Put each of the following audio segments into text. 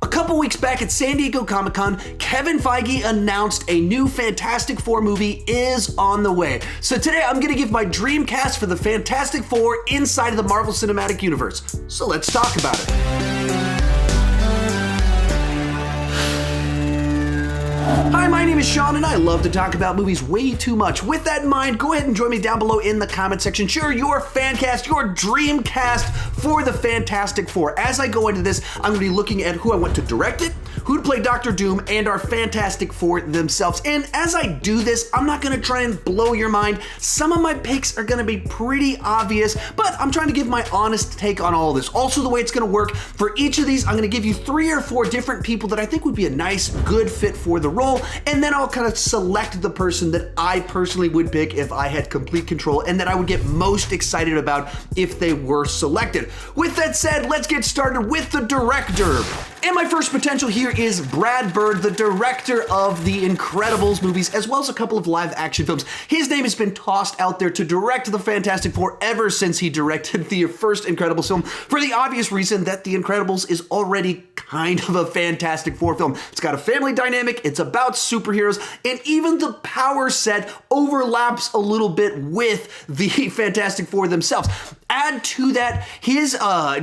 A couple weeks back at San Diego Comic-Con, Kevin Feige announced a new Fantastic Four movie is on the way. So today I'm going to give my dream cast for the Fantastic Four inside of the Marvel Cinematic Universe. So let's talk about it. Hi, my name is Sean, and I love to talk about movies way too much. With that in mind, go ahead and join me down below in the comment section. Share your fan cast, your dream cast for the Fantastic Four. As I go into this, I'm going to be looking at who I want to direct it, who'd play Dr. Doom, and our Fantastic Four themselves. And as I do this, I'm not going to try and blow your mind. Some of my picks are going to be pretty obvious, but I'm trying to give my honest take on all of this. Also, the way it's going to work, for each of these, I'm going to give you 3 or 4 different people that I think would be a nice, good fit for the role, and then I'll kind of select the person that I personally would pick if I had complete control and that I would get most excited about if they were selected. With that said, let's get started with the director. And my first potential here is Brad Bird, the director of the Incredibles movies, as well as a couple of live action films. His name has been tossed out there to direct the Fantastic Four ever since he directed the first Incredibles film, for the obvious reason that the Incredibles is already kind of a Fantastic Four film. It's got a family dynamic, it's about superheroes, and even the power set overlaps a little bit with the Fantastic Four themselves. Add to that, his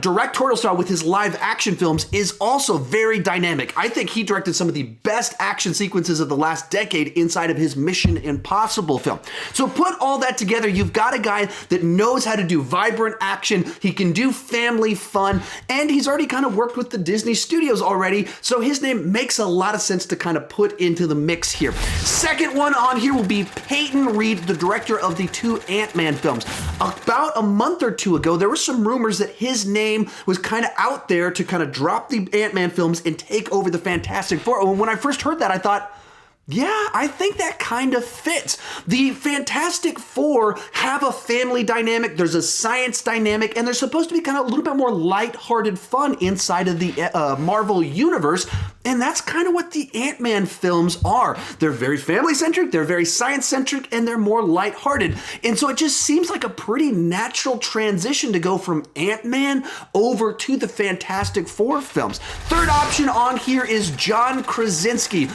directorial style with his live action films is also very dynamic. I think he directed some of the best action sequences of the last decade inside of his Mission Impossible film. So put all that together, you've got a guy that knows how to do vibrant action, he can do family fun, and he's already kind of worked with the Disney studios already, so his name makes a lot of sense to kind of put into the mix here. Second one on here will be Peyton Reed, the director of the 2 Ant-Man films. About a month or 2 ago, there were some rumors that his name was kind of out there to kind of drop the Ant-Man films and take over the Fantastic Four. And when I first heard that, I thought, yeah, I think that kind of fits. The Fantastic Four have a family dynamic, there's a science dynamic, and there's supposed to be kind of a little bit more lighthearted fun inside of the Marvel universe, and that's kind of what the Ant-Man films are. They're very family-centric, they're very science-centric, and they're more lighthearted. And so it just seems like a pretty natural transition to go from Ant-Man over to the Fantastic Four films. Third option on here is John Krasinski.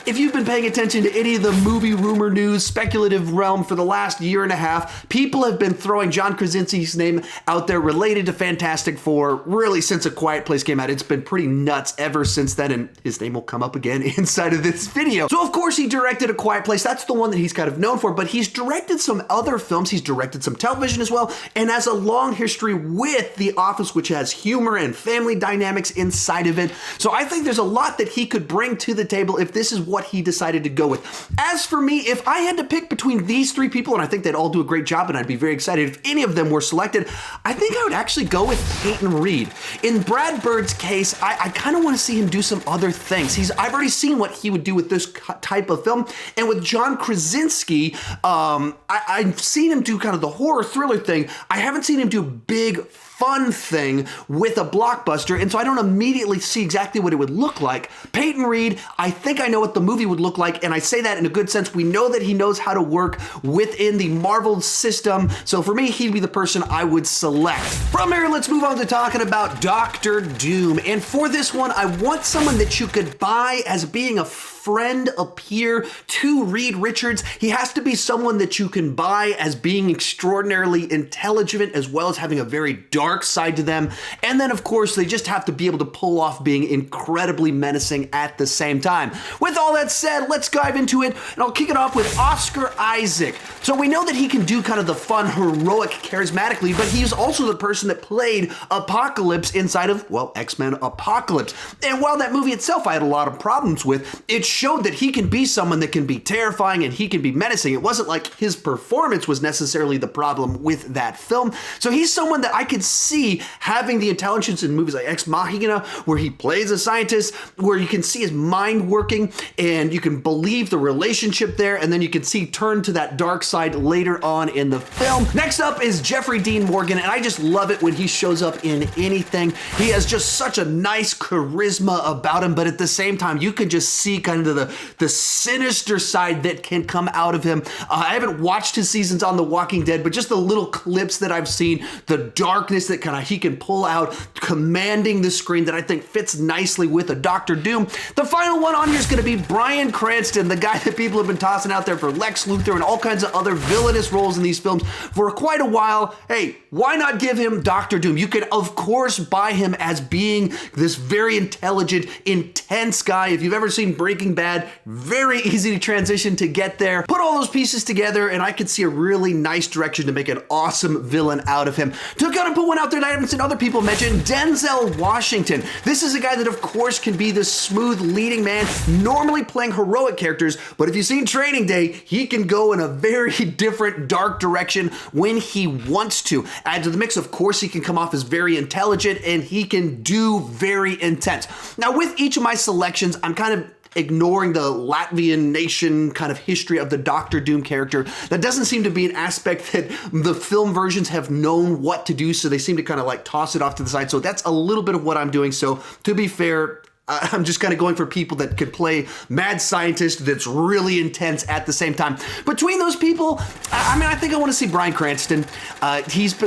If you've been paying attention to any of the movie rumor news, speculative realm for the last year and a half, people have been throwing John Krasinski's name out there related to Fantastic Four really since A Quiet Place came out. It's been pretty nuts ever since then, and his name will come up again inside of this video. So of course he directed A Quiet Place. That's the one that he's kind of known for, but he's directed some other films. He's directed some television as well, and has a long history with The Office, which has humor and family dynamics inside of it. So I think there's a lot that he could bring to the table if this is what he decided to go with. As for me, if I had to pick between these 3 people, and I think they'd all do a great job, and I'd be very excited if any of them were selected, I think I would actually go with Peyton Reed. In Brad Bird's case, I kind of want to see him do some other things. I've already seen what he would do with this type of film, and with John Krasinski, I've seen him do kind of the horror thriller thing. I haven't seen him do big fun thing with a blockbuster, and so I don't immediately see exactly what it would look like. Peyton Reed, I think I know what the movie would look like, and I say that in a good sense. We know that he knows how to work within the Marvel system, so for me, he'd be the person I would select. From here, let's move on to talking about Dr. Doom, and for this one, I want someone that you could buy as being a friend, a peer to Reed Richards. He has to be someone that you can buy as being extraordinarily intelligent, as well as having a very dark side to them. And then, of course, they just have to be able to pull off being incredibly menacing at the same time. With all that said, let's dive into it, and I'll kick it off with Oscar Isaac. So we know that he can do kind of the fun, heroic, charismatically, but he's also the person that played Apocalypse inside of, well, X-Men Apocalypse. And while that movie itself I had a lot of problems with, it showed that he can be someone that can be terrifying and he can be menacing. It wasn't like his performance was necessarily the problem with that film. So he's someone that I could see having the intelligence in movies like Ex Machina, where he plays a scientist, where you can see his mind working and you can believe the relationship there, and then you can see turn to that dark side later on in the film. Next up is Jeffrey Dean Morgan, and I just love it when he shows up in anything. He has just such a nice charisma about him, but at the same time, you could just see kind of into the sinister side that can come out of him. I haven't watched his seasons on The Walking Dead, but just the little clips that I've seen, the darkness that kind of he can pull out, commanding the screen, that I think fits nicely with a Doctor Doom. The final one on here is going to be Bryan Cranston, the guy that people have been tossing out there for Lex Luthor and all kinds of other villainous roles in these films for quite a while. Hey, why not give him Doctor Doom? You can, of course, buy him as being this very intelligent, intense guy. If you've ever seen Breaking Bad, very easy to transition to get there. Put all those pieces together, and I could see a really nice direction to make an awesome villain out of him. To go and put one out there that I haven't seen other people mention, Denzel Washington. This is a guy that, of course, can be the smooth leading man, normally playing heroic characters, but if you've seen Training Day, he can go in a very different, dark direction when he wants to. Add to the mix, of course, he can come off as very intelligent, and he can do very intense. Now, with each of my selections, I'm kind of ignoring the Latvian nation kind of history of the Doctor Doom character. That doesn't seem to be an aspect that the film versions have known what to do, so they seem to kind of like toss it off to the side. So that's a little bit of what I'm doing. So to be fair, I'm just kind of going for people that could play mad scientist that's really intense at the same time. Between those people, I think I want to see Bryan Cranston.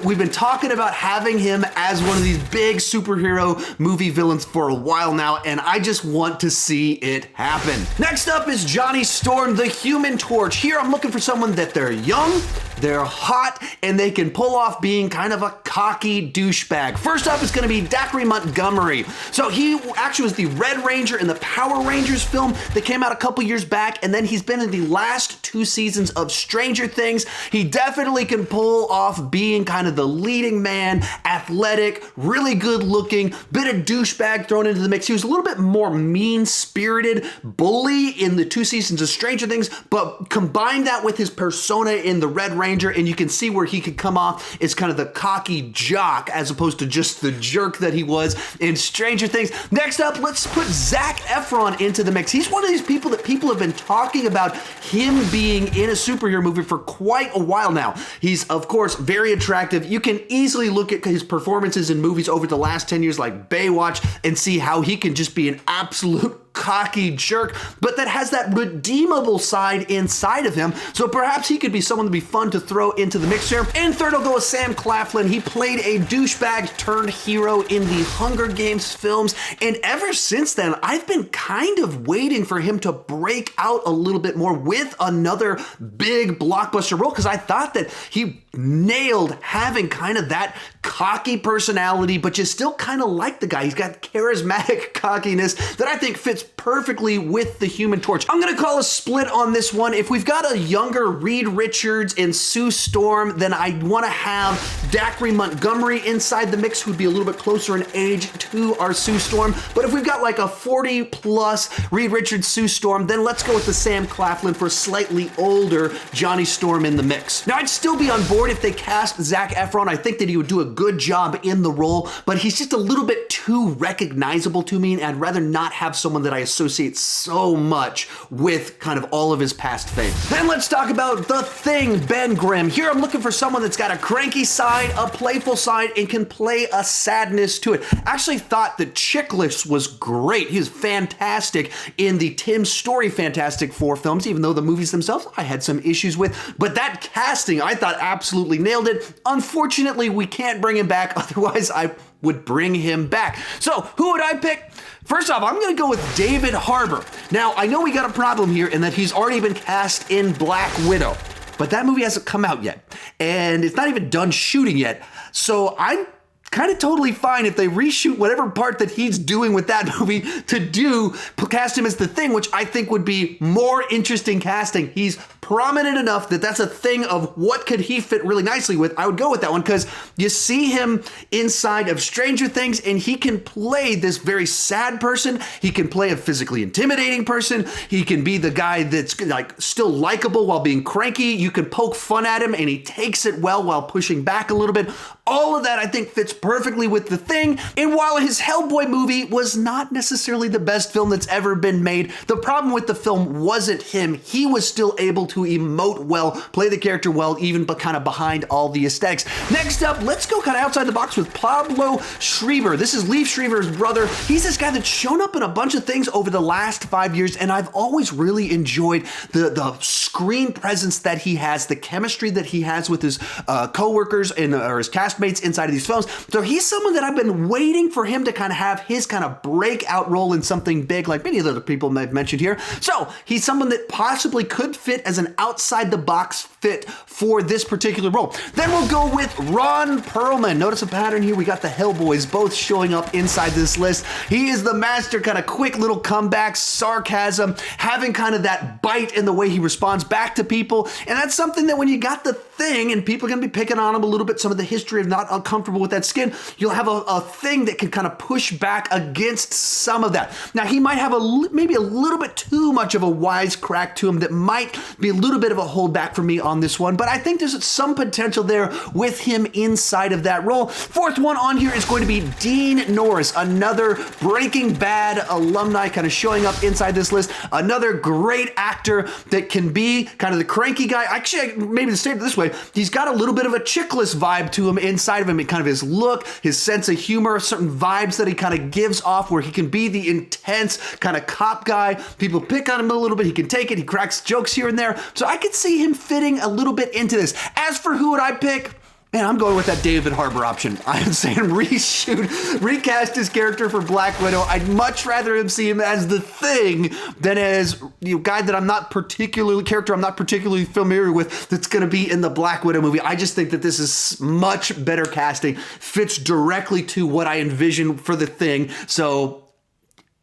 We've been talking about having him as one of these big superhero movie villains for a while now, and I just want to see it happen. Next up is Johnny Storm, the Human Torch. Here I'm looking for someone that they're young, they're hot, and they can pull off being kind of a cocky douchebag. First up is going to be Zachary Montgomery. So he actually was the Red Ranger in the Power Rangers film that came out a couple years back, and then he's been in the last 2 seasons of Stranger Things. He definitely can pull off being kind of the leading man, athletic, really good looking, bit of douchebag thrown into the mix. He was a little bit more mean-spirited bully in the 2 seasons of Stranger Things, but combine that with his persona in the Red Ranger, and you can see where he could come off as kind of the cocky jock as opposed to just the jerk that he was in Stranger Things. Next up, let's put Zac Efron into the mix. He's one of these people that people have been talking about him being in a superhero movie for quite a while now. He's, of course, very attractive. You can easily look at his performances in movies over the last 10 years like Baywatch and see how he can just be an absolute cocky jerk, but that has that redeemable side inside of him. So perhaps he could be someone to be fun to throw into the mix here. And third, I'll go with Sam Claflin. He played a douchebag turned hero in the Hunger Games films, and ever since then, I've been kind of waiting for him to break out a little bit more with another big blockbuster role, because I thought that he nailed having kind of that cocky personality, but you still kind of like the guy. He's got charismatic cockiness that I think fits perfectly with the Human Torch. I'm going to call a split on this one. If we've got a younger Reed Richards and Sue Storm, then I want to have Zachary Montgomery inside the mix, who'd be a little bit closer in age to our Sue Storm. But if we've got like a 40 plus Reed Richards, Sue Storm, then let's go with the Sam Claflin for slightly older Johnny Storm in the mix. Now, I'd still be on board if they cast Zac Efron. I think that he would do a good job in the role, but he's just a little bit too recognizable to me, and I'd rather not have someone that I associate so much with kind of all of his past fame. Then let's talk about The Thing, Ben Grimm. Here I'm looking for someone that's got a cranky side, a playful side, and can play a sadness to it. I actually thought that Chickless was great. He was fantastic in the Tim Story Fantastic Four films, even though the movies themselves I had some issues with, but that casting I thought absolutely nailed it. Unfortunately, we can't bring him back, otherwise I would bring him back. So who would I pick? First off, I'm going to go with David Harbour. Now, I know we got a problem here in that he's already been cast in Black Widow, but that movie hasn't come out yet, and it's not even done shooting yet. So I'm kind of totally fine if they reshoot whatever part that he's doing with that movie to cast him as the Thing, which I think would be more interesting casting. He's prominent enough that that's a thing of what could he fit really nicely with. I would go with that one because you see him inside of Stranger Things and he can play this very sad person. He can play a physically intimidating person. He can be the guy that's like still likable while being cranky. You can poke fun at him and he takes it well while pushing back a little bit. All of that I think fits perfectly with The Thing. And while his Hellboy movie was not necessarily the best film that's ever been made, the problem with the film wasn't him. He was still able to emote well, play the character well, even but kind of behind all the aesthetics. Next up, let's go kind of outside the box with Pablo Schreiber. This is Liev Schreiber's brother. He's this guy that's shown up in a bunch of things over the last 5 years, and I've always really enjoyed the screen presence that he has, the chemistry that he has with his co-workers or his castmates inside of these films. So he's someone that I've been waiting for him to kind of have his kind of breakout role in something big, like many of the other people I've mentioned here. So he's someone that possibly could fit as an outside the box fit for this particular role. Then we'll go with Ron Perlman. Notice a pattern here. We got the Hellboys both showing up inside this list. He is the master kind of quick little comebacks, sarcasm, having kind of that bite in the way he responds back to people. And that's something that when you got the Thing and people are going to be picking on him a little bit, some of the history of not uncomfortable with that skin, you'll have a thing that can kind of push back against some of that. Now, he might have maybe a little bit too much of a wisecrack to him that might be a little bit of a holdback for me on this one, but I think there's some potential there with him inside of that role. Fourth one on here is going to be Dean Norris, another Breaking Bad alumni kind of showing up inside this list, another great actor that can be kind of the cranky guy. Actually, maybe to say it this way, he's got a little bit of a chickless vibe to him inside of him, and kind of his look, his sense of humor, certain vibes that he kind of gives off where he can be the intense kind of cop guy. People pick on him a little bit. He can take it. He cracks jokes here and there. So I could see him fitting a little bit into this. As for who would I pick? Man, I'm going with that David Harbour option. I'm saying recast his character for Black Widow. I'd much rather him see him as the Thing than as guy that I'm not particularly familiar with that's going to be in the Black Widow movie. I just think that this is much better casting, fits directly to what I envision for the Thing. So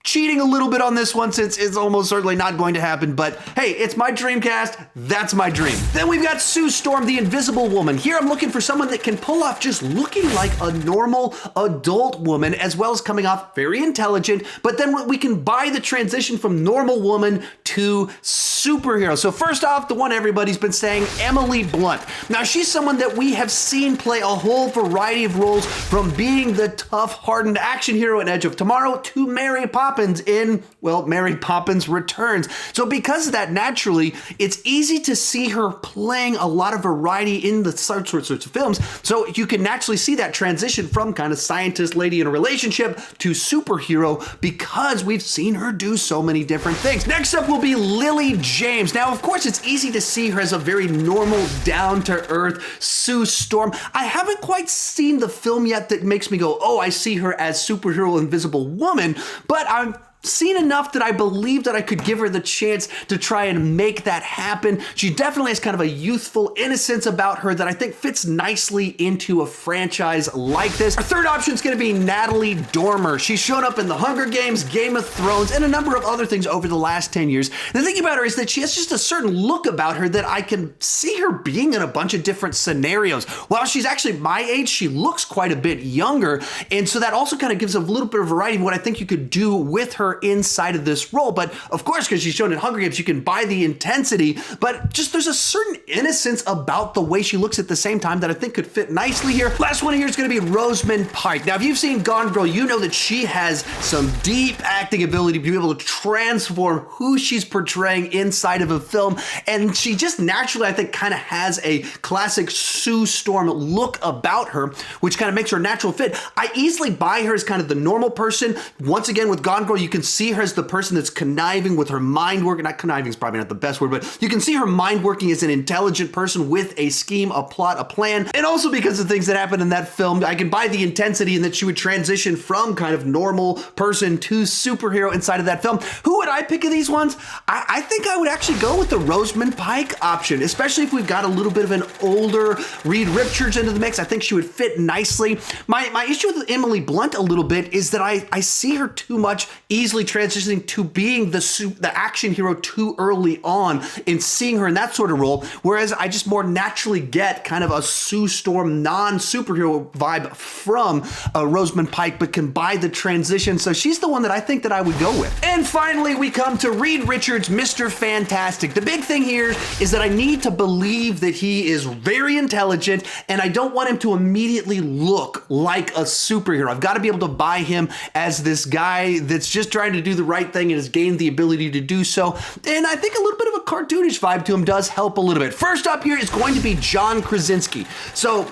cheating a little bit on this one since it's almost certainly not going to happen, but hey, it's my Dreamcast. That's my dream. Then we've got Sue Storm, the Invisible Woman. Here I'm looking for someone that can pull off just looking like a normal adult woman, as well as coming off very intelligent, but then we can buy the transition from normal woman to superhero. So first off, the one everybody's been saying, Emily Blunt. Now she's someone that we have seen play a whole variety of roles, from being the tough, hardened action hero in Edge of Tomorrow to Mary Poppins in, well, Mary Poppins Returns. So because of that, naturally, it's easy to see her playing a lot of variety in the sorts of films. So you can naturally see that transition from kind of scientist lady in a relationship to superhero because we've seen her do so many different things. Next up will be Lily James. Now, of course, it's easy to see her as a very normal, down-to-earth Sue Storm. I haven't quite seen the film yet that makes me go, oh, I see her as superhero Invisible Woman, but I'm seen enough that I believe that I could give her the chance to try and make that happen. She definitely has kind of a youthful innocence about her that I think fits nicely into a franchise like this. Our third option is going to be Natalie Dormer. She's shown up in The Hunger Games, Game of Thrones, and a number of other things over the last 10 years. And the thing about her is that she has just a certain look about her that I can see her being in a bunch of different scenarios. While she's actually my age, she looks quite a bit younger. And so that also kind of gives a little bit of variety of what I think you could do with her inside of this role. But of course, because she's shown in Hunger Games, you can buy the intensity, but just there's a certain innocence about the way she looks at the same time that I think could fit nicely here. Last one here is going to be Rosamund Pike. Now, if you've seen Gone Girl, you know that she has some deep acting ability to be able to transform who she's portraying inside of a film, and she just naturally, I think, kind of has a classic Sue Storm look about her, which kind of makes her a natural fit. I easily buy her as kind of the normal person. Once again, with Gone Girl, you can see her as the person that's conniving with her mind work. Not conniving is probably not the best word, but you can see her mind working as an intelligent person with a scheme, a plot, a plan. And also because of things that happen in that film, I can buy the intensity in that she would transition from kind of normal person to superhero inside of that film. Who would I pick of these ones? I think I would actually go with the Rosamund Pike option, especially if we've got a little bit of an older Reed Richards into the mix. I think she would fit nicely. My issue with Emily Blunt a little bit is that I see her too much easily transitioning to being the action hero too early on and seeing her in that sort of role, whereas I just more naturally get kind of a Sue Storm non-superhero vibe from Rosamund Pike, but can buy the transition. So she's the one that I think that I would go with. And finally, we come to Reed Richards, Mr. Fantastic. The big thing here is that I need to believe that he is very intelligent, and I don't want him to immediately look like a superhero. I've got to be able to buy him as this guy that's just trying to do the right thing and has gained the ability to do so. And I think a little bit of a cartoonish vibe to him does help a little bit. First up here is going to be John Krasinski. So,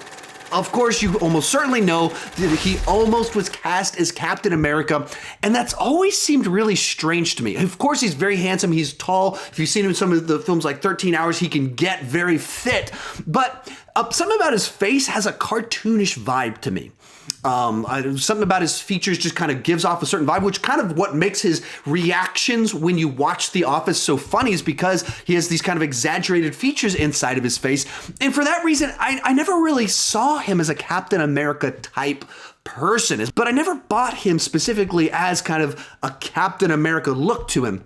of course, you almost certainly know that he almost was cast as Captain America, and that's always seemed really strange to me. Of course, he's very handsome, he's tall. If you've seen him in some of the films like 13 Hours, he can get very fit, but something about his face has a cartoonish vibe to me. Something about his features just kind of gives off a certain vibe, which kind of what makes his reactions when you watch The Office so funny is because he has these kind of exaggerated features inside of his face. And for that reason, I never really saw him as a Captain America type person, but I never bought him specifically as kind of a Captain America look to him.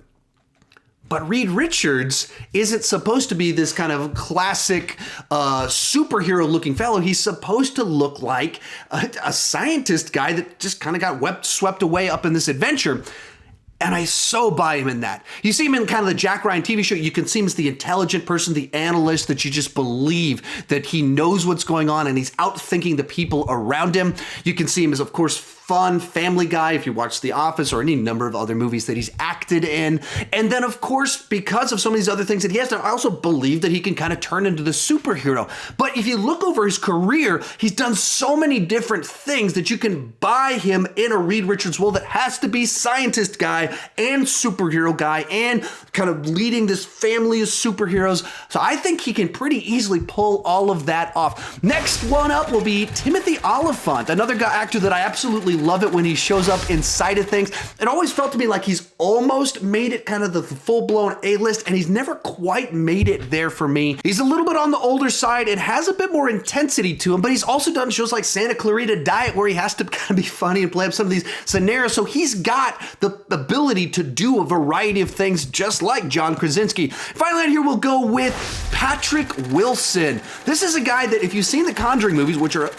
But Reed Richards isn't supposed to be this kind of classic superhero looking fellow. He's supposed to look like a scientist guy that just kind of got swept away up in this adventure. And I so buy him in that. You see him in kind of the Jack Ryan TV show. You can see him as the intelligent person, the analyst that you just believe that he knows what's going on and he's outthinking the people around him. You can see him as, of course, fun family guy if you watch The Office or any number of other movies that he's acted in. And then, of course, because of some of these other things that he has done, I also believe that he can kind of turn into the superhero. But if you look over his career, he's done so many different things that you can buy him in a Reed Richards role that has to be scientist guy and superhero guy and kind of leading this family of superheroes. So I think he can pretty easily pull all of that off. Next one up will be Timothy Olyphant, another actor that I absolutely love it when he shows up inside of things. It always felt to me like he's almost made it kind of the full-blown A-list, and he's never quite made it there for me. He's a little bit on the older side. It has a bit more intensity to him, but he's also done shows like Santa Clarita Diet where he has to kind of be funny and play up some of these scenarios. So he's got the ability to do a variety of things just like John Krasinski. Finally out here we'll go with Patrick Wilson. This is a guy that if you've seen the Conjuring movies, which are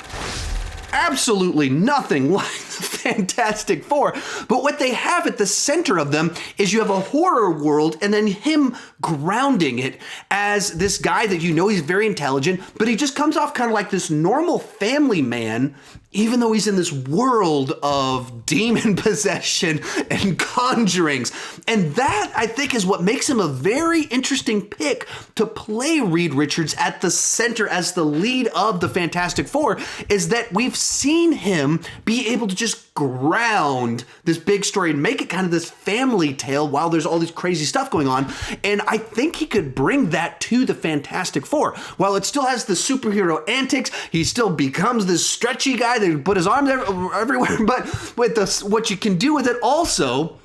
absolutely nothing like the Fantastic Four, but what they have at the center of them is you have a horror world and then him grounding it as this guy that you know he's very intelligent, but he just comes off kind of like this normal family man, even though he's in this world of demon possession and conjurings. And that, I think, is what makes him a very interesting pick to play Reed Richards at the center as the lead of the Fantastic Four, is that we've seen him be able to just ground this big story and make it kind of this family tale while there's all this crazy stuff going on. And I think he could bring that to the Fantastic Four. While it still has the superhero antics, he still becomes this stretchy guy that put his arms everywhere. But with what you can do with it also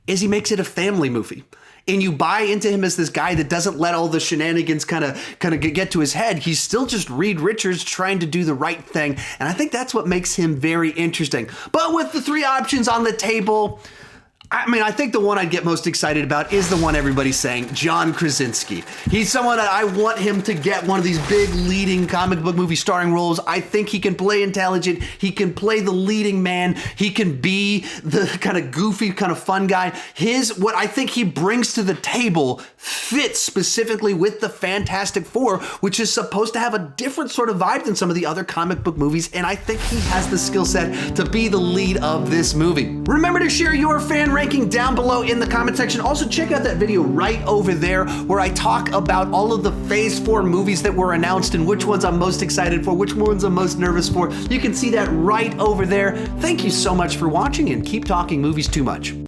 is he makes it a family movie. And you buy into him as this guy that doesn't let all the shenanigans kind of get to his head. He's still just Reed Richards trying to do the right thing. And I think that's what makes him very interesting. But with the three options on the table, I mean, I think the one I'd get most excited about is the one everybody's saying, John Krasinski. He's someone that I want him to get one of these big leading comic book movie starring roles. I think he can play intelligent. He can play the leading man. He can be the kind of goofy, kind of fun guy. What I think he brings to the table fits specifically with the Fantastic Four, which is supposed to have a different sort of vibe than some of the other comic book movies. And I think he has the skill set to be the lead of this movie. Remember to share your fan ranking down below in the comment section. Also, check out that video right over there where I talk about all of the Phase 4 movies that were announced and which ones I'm most excited for, which ones I'm most nervous for. You can see that right over there. Thank you so much for watching, and keep talking movies too much.